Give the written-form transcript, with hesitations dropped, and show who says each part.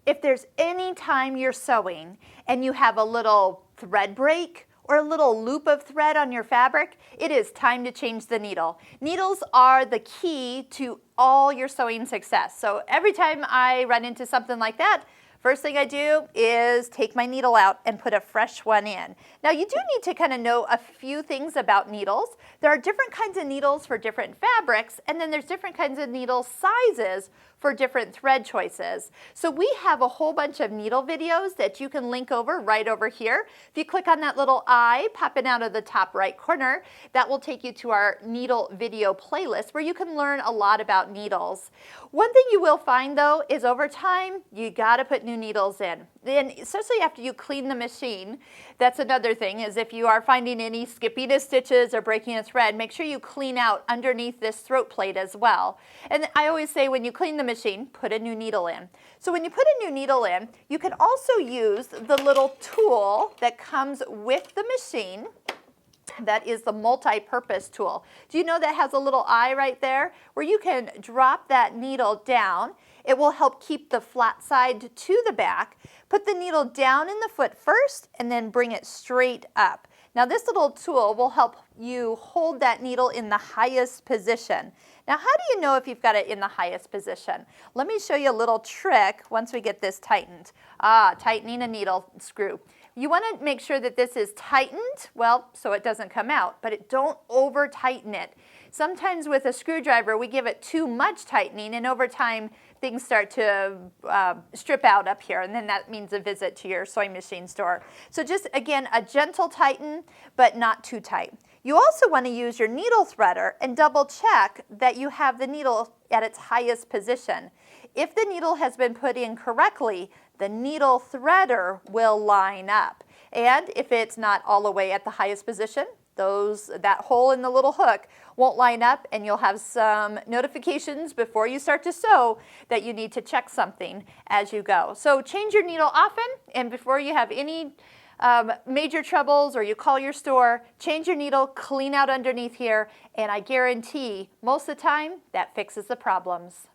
Speaker 1: If there's any time you're sewing and you have a little thread break or a little loop of thread on your fabric, it is time to change the needle. Needles are the key to all your sewing success. So every time I run into something like that, first thing I do is take my needle out and put a fresh one in. Now you do need to kind of know a few things about needles. There are different kinds of needles for different fabrics, and then there's different kinds of needle sizes for different thread choices. So we have a whole bunch of needle videos that you can link over right over here. If you click on that little eye popping out of the top right corner, that will take you to our needle video playlist where you can learn a lot about needles. One thing you will find though is over time, you gotta put new needles in. Then, especially after you clean the machine, that's another thing, is if you are finding any skipping of stitches or breaking a thread, make sure you clean out underneath this throat plate as well. And I always say when you clean the machine, put a new needle in. So when you put a new needle in, you can also use the little tool that comes with the machine. That is the multi-purpose tool. Do you know that has a little eye right there where you can drop that needle down? It will help keep the flat side to the back. Put the needle down in the foot first and then bring it straight up. Now this little tool will help you hold that needle in the highest position. Now how do you know if you've got it in the highest position? Let me show you a little trick once we get this tightened. Tightening a needle screw. You want to make sure that this is tightened, well, so it doesn't come out, but don't over tighten it. Sometimes with a screwdriver, we give it too much tightening, and over time, things start to strip out up here, and then that means a visit to your sewing machine store. So just, again, a gentle tighten, but not too tight. You also want to use your needle threader and double check that you have the needle at its highest position. If the needle has been put in correctly, the needle threader will line up. And if it's not all the way at the highest position, that hole in the little hook won't line up, and you'll have some notifications before you start to sew that you need to check something as you go. So change your needle often, and before you have any major troubles or you call your store, change your needle, clean out underneath here, and I guarantee most of the time that fixes the problems.